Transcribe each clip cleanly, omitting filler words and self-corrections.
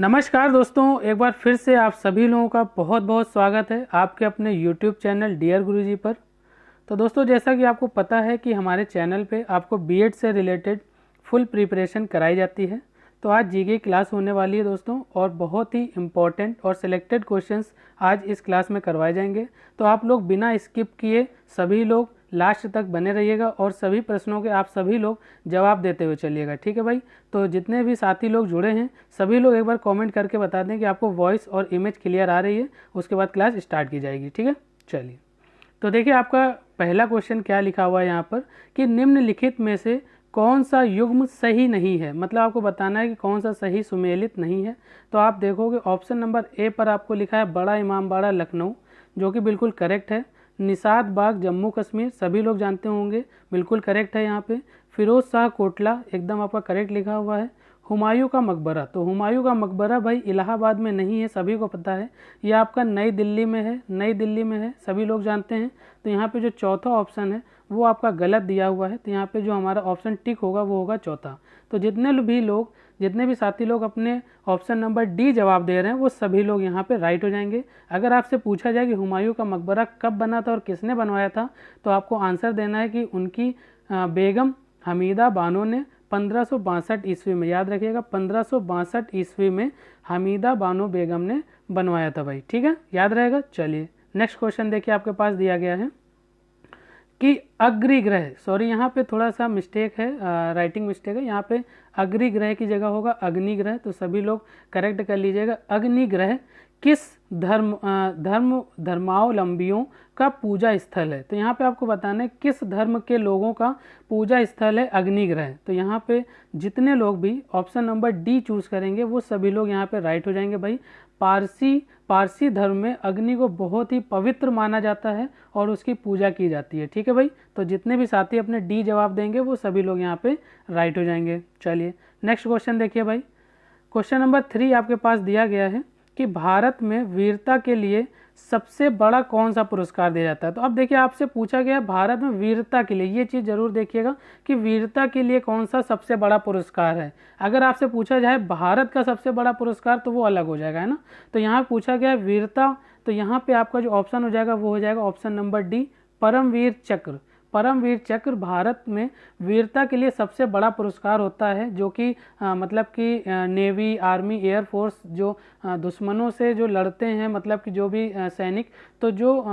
नमस्कार दोस्तों, एक बार फिर से आप सभी लोगों का बहुत बहुत स्वागत है आपके अपने YouTube चैनल डियर गुरुजी पर। तो दोस्तों, जैसा कि आपको पता है कि हमारे चैनल पे आपको बीएड से रिलेटेड फुल प्रिपरेशन कराई जाती है। तो आज जीके क्लास होने वाली है दोस्तों, और बहुत ही इम्पॉर्टेंट और सिलेक्टेड क्वेश्चंस आज इस क्लास में करवाए जाएंगे। तो आप लोग बिना स्किप किए सभी लोग लास्ट तक बने रहिएगा और सभी प्रश्नों के आप सभी लोग जवाब देते हुए चलिएगा, ठीक है भाई। तो जितने भी साथी लोग जुड़े हैं सभी लोग एक बार कमेंट करके बता दें कि आपको वॉइस और इमेज क्लियर आ रही है, उसके बाद क्लास स्टार्ट की जाएगी, ठीक है। चलिए, तो देखिए आपका पहला क्वेश्चन क्या लिखा हुआ है यहाँ पर कि निम्नलिखित में से कौन सा युग्म सही नहीं है। मतलब आपको बताना है कि कौन सा सही सुमेलित नहीं है। तो आप देखोगे ऑप्शन नंबर ए पर आपको लिखा है बड़ा इमामबाड़ा लखनऊ, जो कि बिल्कुल करेक्ट है। निषाद बाग जम्मू कश्मीर, सभी लोग जानते होंगे, बिल्कुल करेक्ट है यहाँ पे। फिरोज शाह कोटला एकदम आपका करेक्ट लिखा हुआ है। हुमायूं का मकबरा, तो हुमायूं का मकबरा भाई इलाहाबाद में नहीं है, सभी को पता है। यह आपका नई दिल्ली में है, नई दिल्ली में है, सभी लोग जानते हैं। तो यहाँ पे जो चौथा ऑप्शन है वो आपका गलत दिया हुआ है। तो यहाँ पे जो हमारा ऑप्शन टिक होगा वो होगा चौथा। तो जितने भी साथी लोग अपने ऑप्शन नंबर डी जवाब दे रहे हैं वो सभी लोग यहाँ पे राइट हो जाएंगे। अगर आपसे पूछा जाए कि हुमायूं का मकबरा कब बना था और किसने बनवाया था, तो आपको आंसर देना है कि उनकी बेगम हमीदा बानो ने 1562 ईस्वी में, याद रखिएगा 1562 ईस्वी में हमीदा बानो बेगम ने बनवाया था भाई, ठीक है, याद रहेगा। चलिए नेक्स्ट क्वेश्चन देखिए, आपके पास दिया गया है कि अग्निग्रह, सॉरी यहाँ पे थोड़ा सा मिस्टेक है, राइटिंग मिस्टेक है, यहाँ पे अग्निग्रह की जगह होगा अग्निग्रह। तो सभी लोग करेक्ट कर लीजिएगा। अग्निग्रह किस धर्मावलंबियों का पूजा स्थल है। तो यहाँ पे आपको बताना है किस धर्म के लोगों का पूजा स्थल है अग्निग्रह। तो यहाँ पे जितने लोग भी ऑप्शन नंबर डी चूज करेंगे वो सभी लोग यहाँ पे राइट हो जाएंगे भाई। पारसी धर्म में अग्नि को बहुत ही पवित्र माना जाता है और उसकी पूजा की जाती है, ठीक है भाई। तो जितने भी साथी अपने डी जवाब देंगे वो सभी लोग यहाँ पे राइट हो जाएंगे। चलिए नेक्स्ट क्वेश्चन देखिए भाई। क्वेश्चन नंबर 3 आपके पास दिया गया है कि भारत में वीरता के लिए सबसे बड़ा कौन सा पुरस्कार दिया जाता है। तो अब देखिए आपसे पूछा गया भारत में वीरता के लिए, ये चीज़ जरूर देखिएगा कि वीरता के लिए कौन सा सबसे बड़ा पुरस्कार है। अगर आपसे पूछा जाए भारत का सबसे बड़ा पुरस्कार तो वो अलग हो जाएगा, है ना। तो यहाँ पूछा गया वीरता, तो यहाँ पे आपका जो ऑप्शन हो जाएगा वो हो जाएगा ऑप्शन नंबर डी, परमवीर चक्र। परमवीर चक्र भारत में वीरता के लिए सबसे बड़ा पुरस्कार होता है, जो कि मतलब कि नेवी, आर्मी, एयरफोर्स जो दुश्मनों से जो लड़ते हैं, मतलब कि जो भी सैनिक, तो जो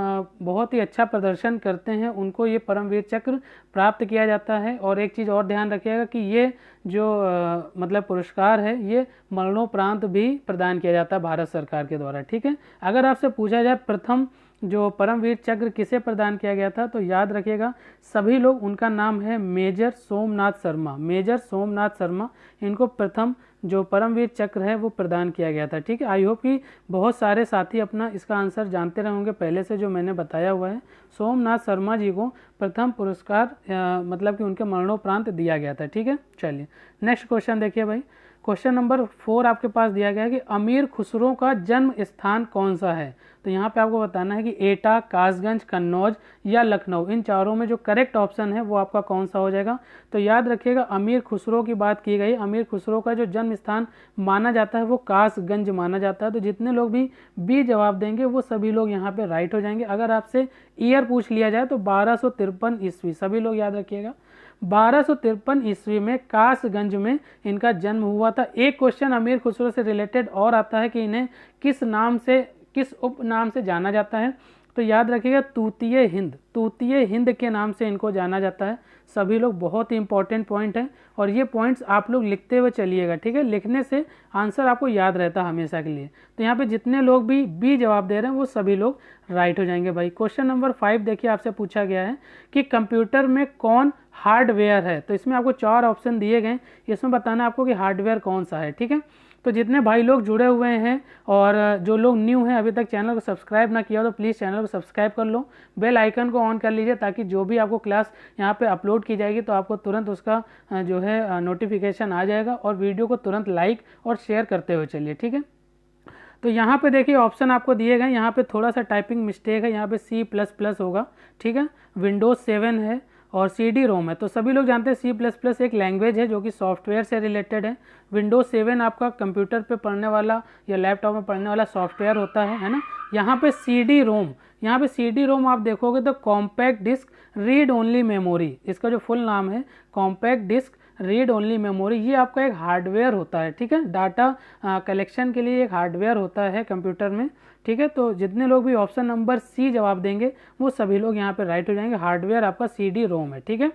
बहुत ही अच्छा प्रदर्शन करते हैं उनको ये परमवीर चक्र प्राप्त किया जाता है। और एक चीज़ और ध्यान रखिएगा कि ये जो मतलब पुरस्कार है ये मरणोपरांत भी प्रदान किया जाता है भारत सरकार के द्वारा, ठीक है। अगर आपसे पूछा जाए प्रथम जो परमवीर चक्र किसे प्रदान किया गया था, तो याद रखिएगा सभी लोग, उनका नाम है मेजर सोमनाथ शर्मा। मेजर सोमनाथ शर्मा, इनको प्रथम जो परमवीर चक्र है वो प्रदान किया गया था, ठीक है। आई होप कि बहुत सारे साथी अपना इसका आंसर जानते रहे होंगे पहले से, जो मैंने बताया हुआ है। सोमनाथ शर्मा जी को प्रथम पुरस्कार मतलब कि उनके मरणोपरांत दिया गया था, ठीक है। चलिए नेक्स्ट क्वेश्चन देखिए भाई। क्वेश्चन नंबर 4 आपके पास दिया गया है कि अमीर खुसरो का जन्म स्थान कौन सा है। तो यहाँ पे आपको बताना है कि एटा, कासगंज, कन्नौज या लखनऊ, इन चारों में जो करेक्ट ऑप्शन है वो आपका कौन सा हो जाएगा। तो याद रखिएगा अमीर खुसरो की बात की गई, अमीर खुसरो का जो जन्म स्थान माना जाता है वो कासगंज माना जाता है। तो जितने लोग भी बी जवाब देंगे वो सभी लोग यहाँ पे राइट हो जाएंगे। अगर आपसे ईयर पूछ लिया जाए तो 1253 ईस्वी, सभी लोग याद रखिएगा 1253 ईस्वी में कासगंज में इनका जन्म हुआ था। एक क्वेश्चन अमीर खुसरो से रिलेटेड और आता है कि इन्हें किस उपनाम से जाना जाता है। तो याद रखिएगा तूतीय हिंद के नाम से इनको जाना जाता है। सभी लोग, बहुत ही इंपॉर्टेंट पॉइंट है और ये पॉइंट्स आप लोग लिखते हुए चलिएगा, ठीक है। लिखने से आंसर आपको याद रहता है हमेशा के लिए। तो यहाँ पे जितने लोग भी बी जवाब दे रहे हैं वो सभी लोग राइट हो जाएंगे भाई। क्वेश्चन नंबर 5 देखिए, आपसे पूछा गया है कि कंप्यूटर में कौन हार्डवेयर है। तो इसमें आपको 4 ऑप्शन दिए गए, इसमें बताना है आपको कि हार्डवेयर कौन सा है, ठीक है। तो जितने भाई लोग जुड़े हुए हैं और जो लोग न्यू हैं, अभी तक चैनल को सब्सक्राइब ना किया हो तो प्लीज़ चैनल को सब्सक्राइब कर लो, बेल आइकन को ऑन कर लीजिए, ताकि जो भी आपको क्लास यहाँ पे अपलोड की जाएगी तो आपको तुरंत उसका जो है नोटिफिकेशन आ जाएगा। और वीडियो को तुरंत लाइक और शेयर करते हुए चलिए, ठीक है। तो यहाँ पे देखिए ऑप्शन आपको दिए गए, यहाँ पे थोड़ा सा टाइपिंग मिस्टेक है, यहाँ पे C++ होगा, ठीक है। विंडोज़ 7 है और CD रोम है। तो सभी लोग जानते हैं C++ एक लैंग्वेज है जो कि सॉफ्टवेयर से रिलेटेड है। विंडोज 7 आपका कंप्यूटर पे पढ़ने वाला या लैपटॉप में पढ़ने वाला सॉफ्टवेयर होता है ना। यहाँ पे CD रोम, यहाँ पे CD रोम आप देखोगे तो compact disc read only memory, इसका जो फुल नाम है compact disc read only memory, ये आपका एक हार्डवेयर होता है, ठीक है। डाटा कलेक्शन के लिए एक हार्डवेयर होता है कंप्यूटर में, ठीक है। तो जितने लोग भी ऑप्शन नंबर C जवाब देंगे वो सभी लोग यहाँ पे राइट हो जाएंगे। हार्डवेयर आपका CD रोम है, ठीक है।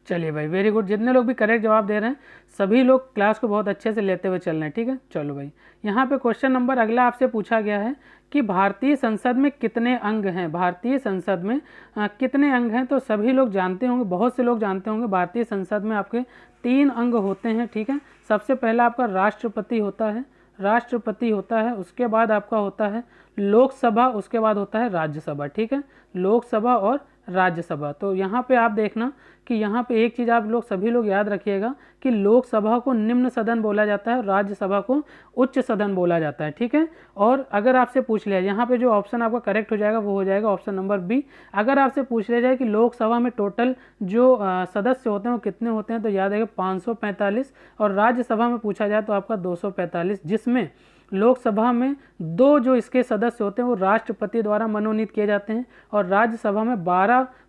चलिए भाई, वेरी गुड। जितने लोग भी करेक्ट जवाब दे रहे हैं सभी लोग क्लास को बहुत अच्छे से लेते हुए चल रहे हैं, ठीक है। चलो भाई, यहाँ पे क्वेश्चन नंबर अगला आपसे पूछा गया है कि भारतीय संसद में कितने अंग हैं। भारतीय संसद में कितने अंग हैं। तो सभी लोग जानते होंगे, बहुत से लोग जानते होंगे भारतीय संसद में आपके 3 अंग होते हैं, ठीक है। सबसे पहला आपका राष्ट्रपति होता है, राष्ट्रपति होता है, उसके बाद आपका होता है लोकसभा, उसके बाद होता है राज्यसभा, ठीक है। लोकसभा और राज्यसभा। तो यहाँ पे आप देखना कि यहाँ पे एक चीज़ आप लोग सभी लोग याद रखिएगा कि लोकसभा को निम्न सदन बोला जाता है, राज्यसभा को उच्च सदन बोला जाता है, ठीक है। और अगर आपसे पूछ लिया यहाँ पे जो ऑप्शन आपका करेक्ट हो जाएगा वो हो जाएगा ऑप्शन नंबर B। अगर आपसे पूछ लिया जाए कि लोकसभा में टोटल जो सदस्य होते हैं वो कितने होते हैं, तो याद है 545, और राज्यसभा में पूछा जाए तो आपका 245, जिसमें लोकसभा में 2 जो इसके सदस्य होते हैं वो राष्ट्रपति द्वारा मनोनीत किए जाते हैं, और राज्यसभा में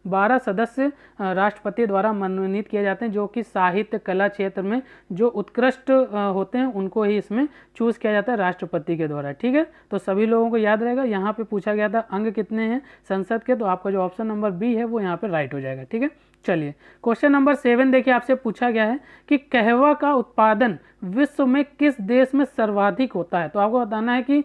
12 सदस्य राष्ट्रपति द्वारा मनोनीत किए जाते हैं, जो कि साहित्य कला क्षेत्र में जो उत्कृष्ट होते हैं उनको ही इसमें चूज़ किया जाता है राष्ट्रपति के द्वारा, ठीक है। तो सभी लोगों को याद रहेगा। यहाँ पे पूछा गया था अंग कितने हैं संसद के, तो आपका जो ऑप्शन नंबर B है वो यहाँ पे राइट हो जाएगा, ठीक है। चलिए, क्वेश्चन नंबर 7 देखिए, आपसे पूछा गया है कि कहवा का उत्पादन विश्व में किस देश में सर्वाधिक होता है। तो आपको बताना है कि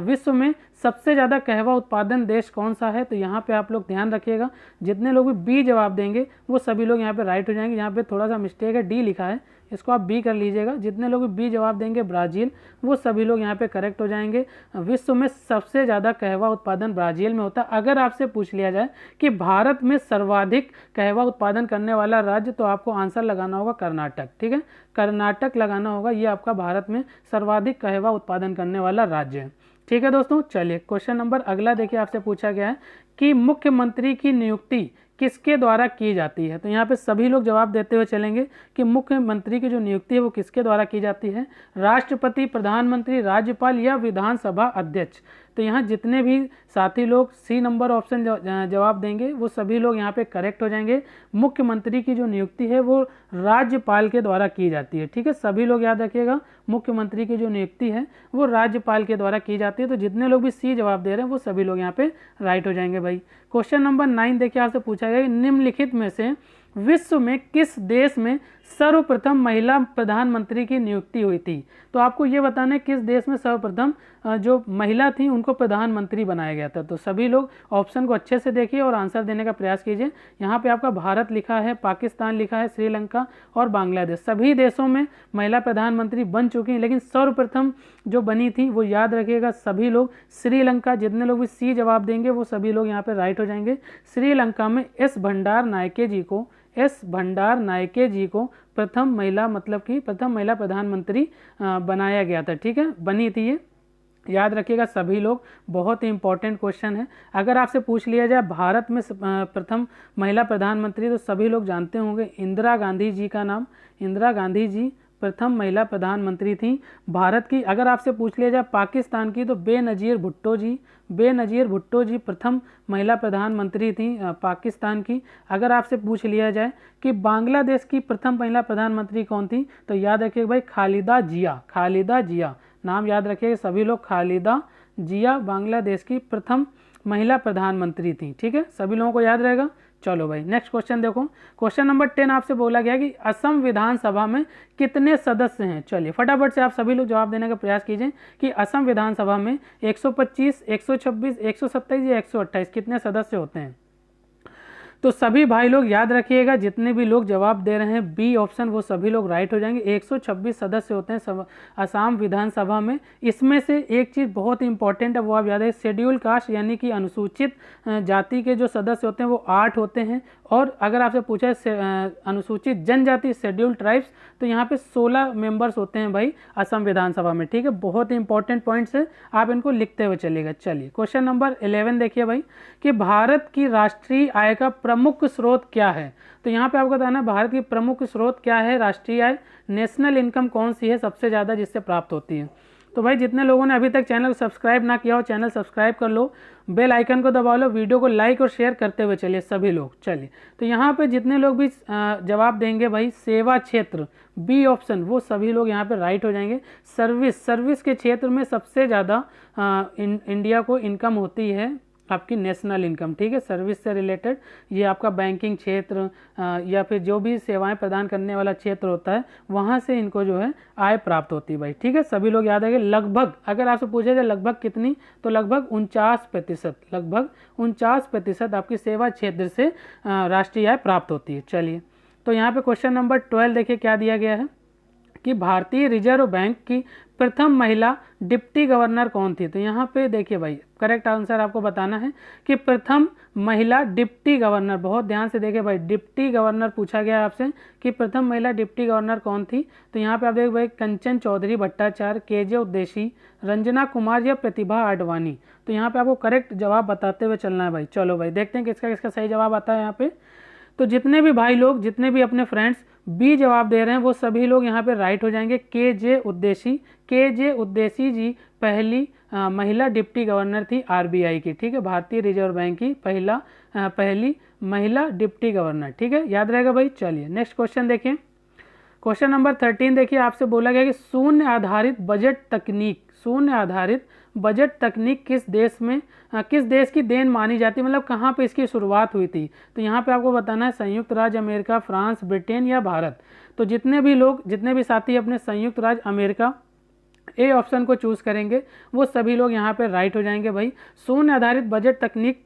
विश्व में सबसे ज़्यादा कहवा उत्पादन देश कौन सा है। तो यहाँ पे आप लोग ध्यान रखिएगा, जितने लोग भी B जवाब देंगे वो सभी लोग यहाँ पे राइट हो जाएंगे। यहाँ पे थोड़ा सा मिस्टेक है, D लिखा है, इसको आप B कर लीजिएगा। जितने लोग भी B जवाब देंगे ब्राज़ील, वो सभी लोग यहाँ पे करेक्ट हो जाएंगे। विश्व में सबसे ज़्यादा कहवा उत्पादन ब्राज़ील में होता है। अगर आपसे पूछ लिया जाए कि भारत में सर्वाधिक कहवा उत्पादन करने वाला राज्य, तो आपको आंसर लगाना होगा कर्नाटक, ठीक है। कर्नाटक लगाना होगा, ये आपका भारत में सर्वाधिक कहवा उत्पादन करने वाला राज्य है, ठीक है दोस्तों। चलिए, क्वेश्चन नंबर अगला देखिए, आपसे पूछा गया है कि मुख्यमंत्री की नियुक्ति किसके द्वारा की जाती है। तो यहाँ पे सभी लोग जवाब देते हुए चलेंगे कि मुख्यमंत्री की जो नियुक्ति है वो किसके द्वारा की जाती है। राष्ट्रपति, प्रधानमंत्री, राज्यपाल या विधानसभा अध्यक्ष। तो यहाँ जितने भी साथी लोग C नंबर ऑप्शन जवाब देंगे वो सभी लोग यहाँ पे करेक्ट हो जाएंगे। मुख्यमंत्री की जो नियुक्ति है वो राज्यपाल के द्वारा की जाती है, ठीक है। सभी लोग याद रखिएगा, मुख्यमंत्री की जो नियुक्ति है वो राज्यपाल के द्वारा की जाती है। तो जितने लोग भी C जवाब दे रहे हैं वो सभी लोग यहाँ पे राइट हो जाएंगे भाई। क्वेश्चन नंबर 9 देखिए, आपसे पूछा गया निम्नलिखित में से विश्व में किस देश में सर्वप्रथम महिला प्रधानमंत्री की नियुक्ति हुई थी। तो आपको ये बताना है किस देश में सर्वप्रथम जो महिला थी उनको प्रधानमंत्री बनाया गया था। तो सभी लोग ऑप्शन को अच्छे से देखिए और आंसर देने का प्रयास कीजिए। यहाँ पे आपका भारत लिखा है, पाकिस्तान लिखा है, श्रीलंका और बांग्लादेश। सभी देशों में महिला प्रधानमंत्री बन चुकी हैं, लेकिन सर्वप्रथम जो बनी थी वो याद रखिएगा सभी लोग श्रीलंका। जितने लोग भी C जवाब देंगे वो सभी लोग यहाँ पे राइट हो जाएंगे। श्रीलंका में S भंडार नायके जी को प्रथम महिला, मतलब कि प्रथम महिला प्रधानमंत्री बनाया गया था, ठीक है, बनी थी ये। याद रखिएगा सभी लोग, बहुत ही इंपॉर्टेंट क्वेश्चन है। अगर आपसे पूछ लिया जाए भारत में प्रथम महिला प्रधानमंत्री, तो सभी लोग जानते होंगे इंदिरा गांधी जी का नाम। इंदिरा गांधी जी प्रथम महिला प्रधानमंत्री थी भारत की। अगर आपसे पूछ लिया जाए पाकिस्तान की, तो बेनज़ीर भुट्टो जी प्रथम महिला प्रधानमंत्री थी पाकिस्तान की। अगर आपसे पूछ लिया जाए कि बांग्लादेश की प्रथम महिला प्रधानमंत्री कौन थी, तो याद रखिएगा भाई खालिदा जिया, नाम याद रखिएगा सभी लोग, खालिदा जिया बांग्लादेश की प्रथम महिला प्रधानमंत्री थी, ठीक है, सभी लोगों को याद रहेगा। चलो भाई, नेक्स्ट क्वेश्चन देखो। क्वेश्चन नंबर 10 आपसे बोला गया कि असम विधानसभा में कितने सदस्य हैं। चलिए फटाफट से आप सभी लोग जवाब देने का प्रयास कीजिए कि असम विधानसभा में 125, 126, 127 या 128 कितने सदस्य होते हैं। तो सभी भाई लोग याद रखिएगा, जितने भी लोग जवाब दे रहे हैं B ऑप्शन वो सभी लोग राइट हो जाएंगे। 126 सदस्य होते हैं असम विधानसभा में। इसमें से एक चीज़ बहुत इंपॉर्टेंट है वो आप याद है, शेड्यूल कास्ट यानी कि अनुसूचित जाति के जो सदस्य होते हैं वो 8 होते हैं। और अगर आपसे पूछा है अनुसूचित जनजाति शेड्यूल ट्राइब्स, तो यहाँ पे 16 मेंबर्स होते हैं भाई असम विधानसभा में, ठीक है। बहुत ही इंपॉर्टेंट पॉइंट्स है, आप इनको लिखते हुए चलिएगा। चलिए क्वेश्चन नंबर 11 देखिए भाई कि भारत की राष्ट्रीय आय का प्रमुख स्रोत क्या है? तो यहाँ पे आपको बताना है भारत की प्रमुख स्रोत क्या है, राष्ट्रीय आय, नेशनल इनकम कौन सी है सबसे ज़्यादा जिससे प्राप्त होती है। तो भाई जितने लोगों ने अभी तक चैनल को सब्सक्राइब ना किया हो, चैनल सब्सक्राइब कर लो, बेल आइकन को दबा लो, वीडियो को लाइक और शेयर करते हुए चलिए सभी लोग। चलिए तो यहाँ पे जितने लोग भी जवाब देंगे भाई सेवा क्षेत्र बी ऑप्शन, वो सभी लोग यहाँ पे राइट हो जाएंगे। सर्विस के क्षेत्र में सबसे ज़्यादा इंडिया को इनकम होती है आपकी नेशनल इनकम, ठीक है, सर्विस से रिलेटेड। ये आपका बैंकिंग क्षेत्र या फिर जो भी सेवाएं प्रदान करने वाला क्षेत्र होता है वहाँ से इनको जो है आय प्राप्त होती है भाई, ठीक है। सभी लोग याद रखें, लगभग अगर आपसे पूछा जाए लगभग कितनी, तो लगभग 49%, लगभग 49% आपकी सेवा क्षेत्र से राष्ट्रीय आय प्राप्त होती है। चलिए तो यहाँ पे क्वेश्चन नंबर 12 देखिए क्या दिया गया है कि भारतीय रिजर्व बैंक की प्रथम महिला डिप्टी गवर्नर कौन थी? तो यहाँ पे देखिए भाई करेक्ट आंसर आपको बताना है कि प्रथम महिला डिप्टी गवर्नर, बहुत ध्यान से देखिए भाई, डिप्टी गवर्नर पूछा गया आपसे कि प्रथम महिला डिप्टी गवर्नर कौन थी। तो यहाँ पे आप देखिए भाई कंचन चौधरी भट्टाचार्य, केजे उद्देशी, रंजना कुमार या प्रतिभा आडवाणी। तो यहाँ पे आपको करेक्ट जवाब बताते हुए चलना है भाई। चलो भाई देखते हैं किसका किसका सही जवाब आता है यहाँ पे। तो जितने भी भाई लोग, जितने भी अपने फ्रेंड्स बी जवाब दे रहे हैं वो सभी लोग यहाँ पे राइट हो जाएंगे। केजे उद्देशी जी पहली महिला डिप्टी गवर्नर थी आरबीआई की, ठीक है, भारतीय रिजर्व बैंक की पहली महिला डिप्टी गवर्नर, ठीक है, याद रहेगा भाई। चलिए नेक्स्ट क्वेश्चन देखिए, क्वेश्चन नंबर 13 देखिए, आपसे बोला गया कि शून्य आधारित बजट तकनीक, शून्य आधारित बजट तकनीक किस देश की देन मानी जाती है, मतलब कहाँ पे इसकी शुरुआत हुई थी। तो यहाँ पे आपको बताना है संयुक्त राज्य अमेरिका, फ्रांस, ब्रिटेन या भारत। तो जितने भी साथी अपने संयुक्त राज्य अमेरिका ए ऑप्शन को चूज करेंगे वो सभी लोग यहाँ पे राइट हो जाएंगे भाई। शून्य आधारित बजट तकनीक,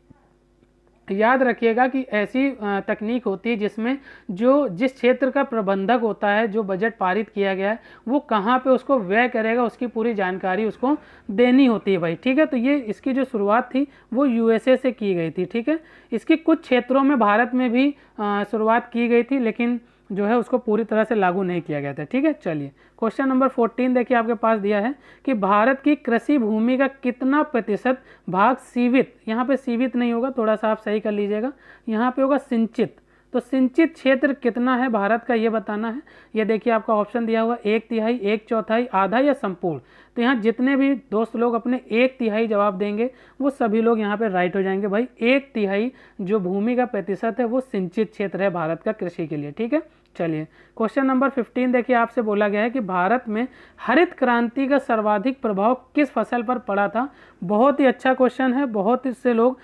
याद रखिएगा कि ऐसी तकनीक होती है जिसमें जिस क्षेत्र का प्रबंधक होता है, जो बजट पारित किया गया है वो कहाँ पे उसको व्यय करेगा उसकी पूरी जानकारी उसको देनी होती है भाई, ठीक है। तो ये इसकी जो शुरुआत थी वो यूएसए से की गई थी, ठीक है। इसकी कुछ क्षेत्रों में भारत में भी शुरुआत की गई थी लेकिन जो है उसको पूरी तरह से लागू नहीं किया गया था, ठीक है। चलिए क्वेश्चन नंबर 14 देखिए आपके पास दिया है कि भारत की कृषि भूमि का कितना प्रतिशत भाग सीवित, यहाँ पे सीवित नहीं होगा, थोड़ा सा आप सही कर लीजिएगा, यहाँ पे होगा सिंचित। तो सिंचित क्षेत्र कितना है भारत का ये बताना है। ये देखिए आपका ऑप्शन दिया हुआ 1/3, 1/4, आधा या संपूर्ण। तो यहाँ जितने भी दोस्त लोग अपने 1/3 जवाब देंगे वो सभी लोग यहाँ पे राइट हो जाएंगे भाई। 1/3 जो भूमि का प्रतिशत है वो सिंचित क्षेत्र है भारत का कृषि के लिए, ठीक है। चलिए क्वेश्चन नंबर 15 देखिए, आपसे बोला गया है कि भारत में हरित क्रांति का सर्वाधिक प्रभाव किस फसल पर पड़ा था। बहुत ही अच्छा क्वेश्चन है, बहुत से लोग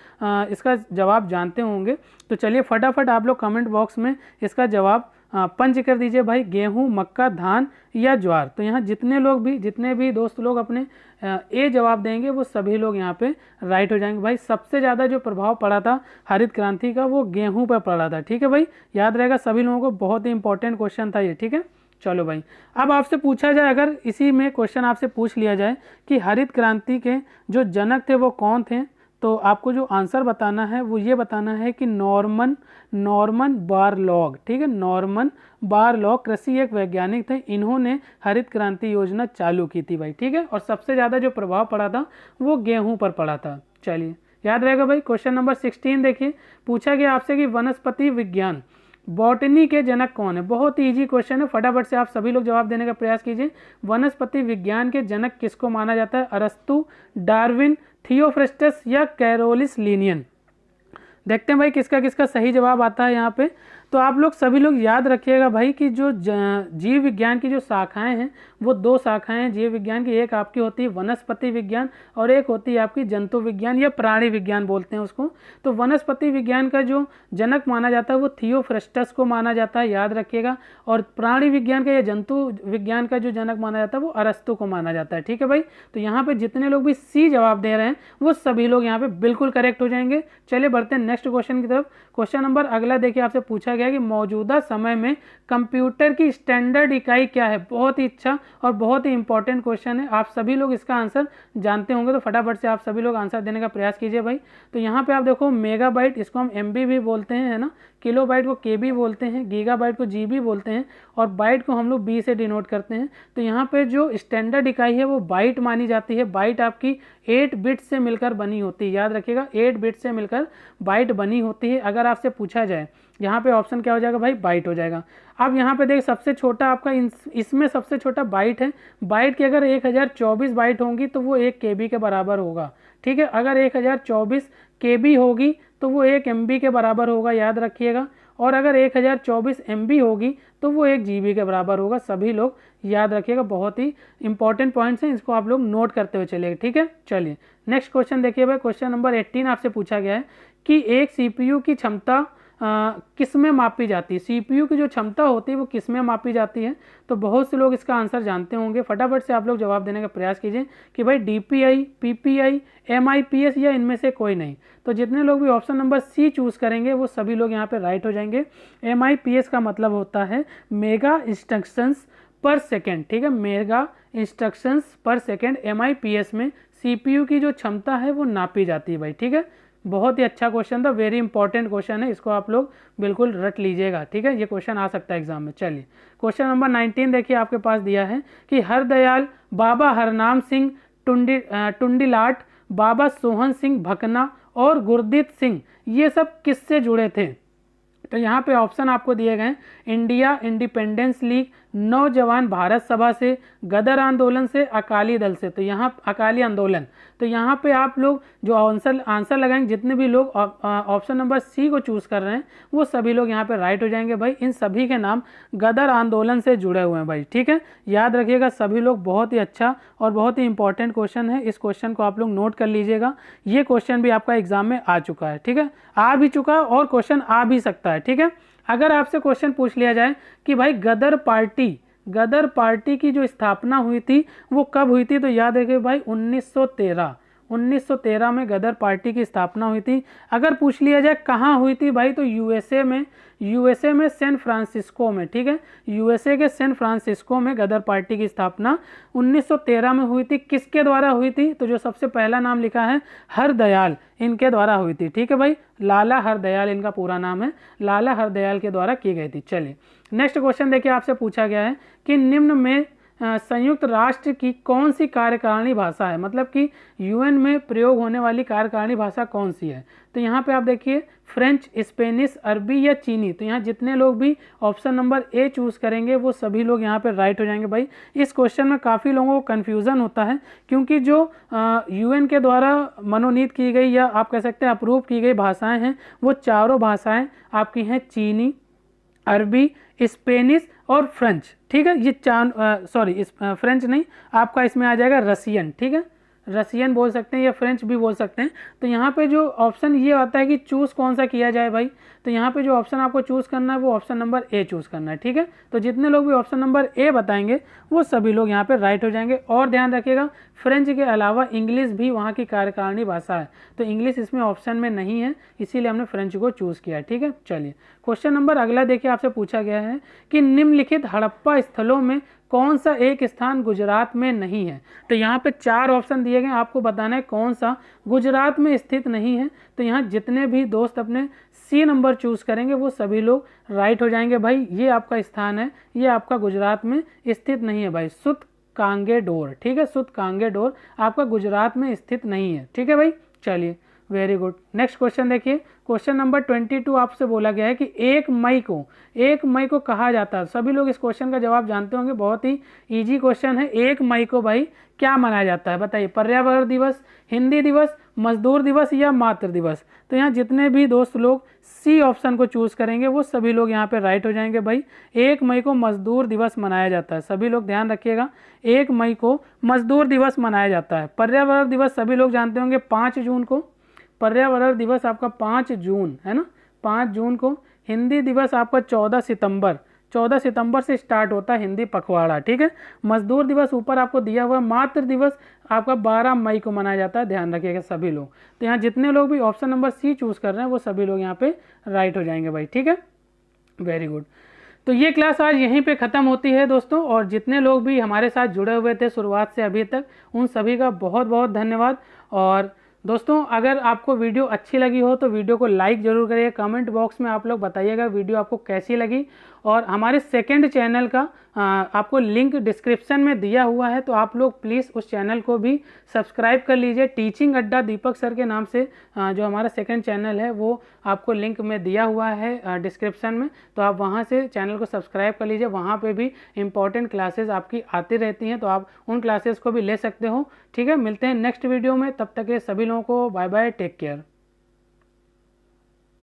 इसका जवाब जानते होंगे। तो चलिए फटाफट आप लोग कमेंट बॉक्स में इसका जवाब पंच कर दीजिए भाई, गेहूं, मक्का, धान या ज्वार। तो यहाँ जितने भी दोस्त लोग अपने ए जवाब देंगे वो सभी लोग यहाँ पे राइट हो जाएंगे भाई। सबसे ज़्यादा जो प्रभाव पड़ा था हरित क्रांति का वो गेहूं पर पड़ा था, ठीक है भाई, याद रहेगा सभी लोगों को, बहुत ही इंपॉर्टेंट क्वेश्चन था ये, ठीक है। चलो भाई अब आपसे पूछा जाए, अगर इसी में क्वेश्चन आपसे पूछ लिया जाए कि हरित क्रांति के जो जनक थे वो कौन थे, तो आपको जो आंसर बताना है वो ये बताना है कि नॉर्मन बारलॉग, ठीक है, नॉर्मन बारलॉग कृषि एक वैज्ञानिक थे, इन्होंने हरित क्रांति योजना चालू की थी भाई, ठीक है। और सबसे ज़्यादा जो प्रभाव पड़ा था वो गेहूं पर पड़ा था। चलिए याद रहेगा भाई। क्वेश्चन नंबर 16 देखिए, पूछा गया आपसे कि वनस्पति विज्ञान बॉटनी के जनक कौन है। बहुत ही ईजी क्वेश्चन है, फटाफट से आप सभी लोग जवाब देने का प्रयास कीजिए। वनस्पति विज्ञान के जनक किसको माना जाता है, अरस्तु, डार्विन, थियोफ्रस्टस या कैरोलिस लीनियन। देखते हैं भाई किसका किसका सही जवाब आता है यहाँ पे। तो आप लोग सभी लोग याद रखिएगा भाई कि जो जीव विज्ञान की जो शाखाएं हैं वो 2 शाखाएं हैं जीव विज्ञान की। एक आपकी होती है वनस्पति विज्ञान और एक होती है आपकी जंतु विज्ञान या प्राणी विज्ञान बोलते हैं उसको। तो वनस्पति विज्ञान का जो जनक माना जाता है वो थियोफ्रस्टस को माना जाता है, याद रखिएगा। और प्राणी विज्ञान का या जंतु विज्ञान का जो जनक माना जाता है वो अरस्तु को माना जाता है, ठीक है भाई। तो यहाँ पे जितने लोग भी सी जवाब दे रहे हैं वो सभी लोग यहाँ पे बिल्कुल करेक्ट हो जाएंगे। चलिए बढ़ते हैं नेक्स्ट क्वेश्चन की तरफ। क्वेश्चन नंबर अगला देखिए, आपसे पूछा गया कि मौजूदा समय में कंप्यूटर की स्टैंडर्ड इकाई क्या है। बहुत ही अच्छा और बहुत ही इंपॉर्टेंट क्वेश्चन है, आप सभी लोग इसका आंसर जानते होंगे, तो फटाफट से आप सभी लोग आंसर देने का प्रयास कीजिए भाई। तो यहाँ पे आप देखो मेगाबाइट, इसको हम एमबी भी बोलते हैं, है ना, किलोबाइट को केबी बोलते हैं, गीगाबाइट को जीबी बोलते हैं और बाइट को हम लोग बी से डिनोट करते हैं। तो यहाँ पे जो स्टैंडर्ड इकाई है वो बाइट मानी जाती है। बाइट आपकी 8 बिट से मिलकर बनी होती है, याद रखिएगा 8 बिट से मिलकर बाइट बनी होती है। अगर आपसे पूछा जाए यहाँ पे ऑप्शन क्या हो जाएगा भाई, बाइट हो जाएगा। अब यहाँ पे देख सबसे छोटा आपका इसमें सबसे छोटा बाइट है। बाइट की अगर 1024 बाइट होंगी तो वो 1 KB के बराबर होगा, ठीक है। अगर 1024 KB होगी तो वो 1 MB के बराबर होगा, याद रखिएगा। और अगर 1024 MB होगी तो वो 1 GB के बराबर होगा। सभी लोग याद रखिएगा, बहुत ही इंपॉर्टेंट पॉइंट्स हैं, इसको आप लोग नोट करते हुए चलिएगा, ठीक है। चलिए नेक्स्ट क्वेश्चन देखिए भाई, क्वेश्चन नंबर 18 आपसे पूछा गया है कि एक CPU की क्षमता किस में मापी जाती है। CPU की जो क्षमता होती है वो किस में मापी जाती है। तो बहुत से लोग इसका आंसर जानते होंगे, फटाफट से आप लोग जवाब देने का प्रयास कीजिए कि भाई DPI, PPI, MIPS या इनमें से कोई नहीं। तो जितने लोग भी ऑप्शन नंबर सी चूज़ करेंगे वो सभी लोग यहाँ पे राइट हो जाएंगे। MIPS का मतलब होता है मेगा इंस्ट्रक्शंस पर सेकेंड, ठीक है, मेगा इंस्ट्रक्शंस पर सेकेंड। MIPS में CPU की जो क्षमता है वो नापी जाती है भाई, ठीक है। बहुत ही अच्छा क्वेश्चन था, वेरी इंपॉर्टेंट क्वेश्चन है, इसको आप लोग बिल्कुल रट लीजिएगा, ठीक है। ये क्वेश्चन आ सकता है एग्जाम में। चलिए क्वेश्चन नंबर 19 देखिए आपके पास दिया है कि हरदयाल, बाबा हरनाम सिंह टुंडिलाट, बाबा सोहन सिंह भकना और गुरदीप सिंह ये सब किससे जुड़े थे। तो यहाँ पे ऑप्शन आपको दिए गए, इंडिया इंडिपेंडेंस लीग, नौजवान भारत सभा से, गदर आंदोलन से, अकाली दल से। तो यहाँ अकाली आंदोलन, तो यहाँ पे आप लोग जो आंसर लगाएंगे, जितने भी लोग ऑप्शन नंबर सी को चूज़ कर रहे हैं वो सभी लोग यहाँ पे राइट हो जाएंगे भाई। इन सभी के नाम गदर आंदोलन से जुड़े हुए हैं भाई, ठीक है। याद रखिएगा सभी लोग, बहुत ही अच्छा और बहुत ही इंपॉर्टेंट क्वेश्चन है। इस क्वेश्चन को आप लोग नोट कर लीजिएगा। ये क्वेश्चन भी आपका एग्जाम में आ चुका है, ठीक है, आ भी चुका है और क्वेश्चन आ भी सकता है, ठीक है। अगर आपसे क्वेश्चन पूछ लिया जाए कि भाई गदर पार्टी की जो स्थापना हुई थी वो कब हुई थी, तो याद रखिए भाई 1913 में गदर पार्टी की स्थापना हुई थी। अगर पूछ लिया जाए कहाँ हुई थी भाई, तो यूएसए में सैन फ्रांसिस्को में, ठीक है, यूएसए के सैन फ्रांसिस्को में गदर पार्टी की स्थापना 1913 में हुई थी। किसके द्वारा हुई थी, तो जो सबसे पहला नाम लिखा है हरदयाल, इनके द्वारा हुई थी, ठीक है भाई। लाला हरदयाल इनका पूरा नाम है, लाला हरदयाल के द्वारा की गई थी। चलिए नेक्स्ट क्वेश्चन देखिए आपसे पूछा गया है कि निम्न में संयुक्त राष्ट्र की कौन सी कार्यकारिणी भाषा है, मतलब कि यूएन में प्रयोग होने वाली कार्यकारिणी भाषा कौन सी है। तो यहाँ पे आप देखिए फ्रेंच, स्पेनिश, अरबी या चीनी। तो यहाँ जितने लोग भी ऑप्शन नंबर ए चूज़ करेंगे वो सभी लोग यहाँ पे राइट हो जाएंगे भाई। इस क्वेश्चन में काफ़ी लोगों को कन्फ्यूज़न होता है क्योंकि जो यूएन के द्वारा मनोनीत की गई या आप कह सकते हैं अप्रूव की गई भाषाएँ हैं वो चारों भाषाएँ आपकी हैं चीनी, अरबी, स्पेनिश और फ्रेंच, ठीक है। ये फ्रेंच नहीं, आपका इसमें आ जाएगा रसियन, ठीक है, रसियन बोल सकते हैं या फ्रेंच भी बोल सकते हैं। तो यहाँ पे जो ऑप्शन ये आता है कि चूज़ कौन सा किया जाए भाई, तो यहाँ पे जो ऑप्शन आपको चूज़ करना है वो ऑप्शन नंबर ए चूज़ करना है, ठीक है। तो जितने लोग भी ऑप्शन नंबर ए बताएंगे वो सभी लोग यहाँ पे राइट हो जाएंगे। और ध्यान रखिएगा फ्रेंच के अलावा इंग्लिश भी वहाँ की कार्यकारिणी भाषा है, तो इंग्लिश इसमें ऑप्शन में नहीं है, इसीलिए हमने फ्रेंच को चूज़ किया, ठीक है। चलिए क्वेश्चन नंबर अगला देखिए आपसे पूछा गया है कि निम्नलिखित हड़प्पा स्थलों में कौन सा एक स्थान गुजरात में नहीं है। तो यहाँ पे 4 ऑप्शन दिए गए, आपको बताना है कौन सा गुजरात में स्थित नहीं है। तो यहाँ जितने भी दोस्त अपने सी नंबर चूज़ करेंगे वो सभी लोग राइट हो जाएंगे भाई। ये आपका स्थान है, ये आपका गुजरात में स्थित नहीं है भाई, सूतकांगेडोर, ठीक है, सूतकांगेडोर आपका गुजरात में स्थित नहीं है, ठीक है भाई। चलिए वेरी गुड। नेक्स्ट क्वेश्चन देखिए, क्वेश्चन नंबर 22 आपसे बोला गया है कि 1 मई को कहा जाता है। सभी लोग इस क्वेश्चन का जवाब जानते होंगे, बहुत ही इजी क्वेश्चन है। 1 मई को भाई क्या मनाया जाता है बताइए, पर्यावरण दिवस, हिंदी दिवस, मजदूर दिवस या मातृ दिवस। तो यहाँ जितने भी दोस्त लोग सी ऑप्शन को चूज़ करेंगे वो सभी लोग यहाँ पे राइट हो जाएंगे भाई। 1 मई को मजदूर दिवस मनाया जाता है, सभी लोग ध्यान रखिएगा, 1 मई को मजदूर दिवस मनाया जाता है। पर्यावरण दिवस सभी लोग जानते होंगे 5 जून को, पर्यावरण दिवस आपका 5 जून है ना, 5 जून को। हिंदी दिवस आपका 14 सितंबर से स्टार्ट होता है हिंदी पखवाड़ा, ठीक है। मजदूर दिवस ऊपर आपको दिया हुआ है। मातृ दिवस आपका 12 मई को मनाया जाता है, ध्यान रखिएगा सभी लोग। तो यहाँ जितने लोग भी ऑप्शन नंबर सी चूज़ कर रहे हैं वो सभी लोग यहाँ पे राइट हो जाएंगे भाई, ठीक है, वेरी गुड। तो ये क्लास आज यहीं पे ख़त्म होती है दोस्तों, और जितने लोग भी हमारे साथ जुड़े हुए थे शुरुआत से अभी तक उन सभी का बहुत बहुत धन्यवाद। और दोस्तों अगर आपको वीडियो अच्छी लगी हो तो वीडियो को लाइक ज़रूर करिए, कमेंट बॉक्स में आप लोग बताइएगा वीडियो आपको कैसी लगी। और हमारे सेकंड चैनल का आपको लिंक डिस्क्रिप्शन में दिया हुआ है, तो आप लोग प्लीज़ उस चैनल को भी सब्सक्राइब कर लीजिए। टीचिंग अड्डा दीपक सर के नाम से जो हमारा सेकंड चैनल है वो आपको लिंक में दिया हुआ है डिस्क्रिप्शन में, तो आप वहाँ से चैनल को सब्सक्राइब कर लीजिए। वहाँ पे भी इंपॉर्टेंट क्लासेस आपकी आती रहती हैं, तो आप उन क्लासेस को भी ले सकते हो। ठीक है, मिलते हैं नेक्स्ट वीडियो में, तब तक के सभी लोगों को बाय बाय, टेक केयर।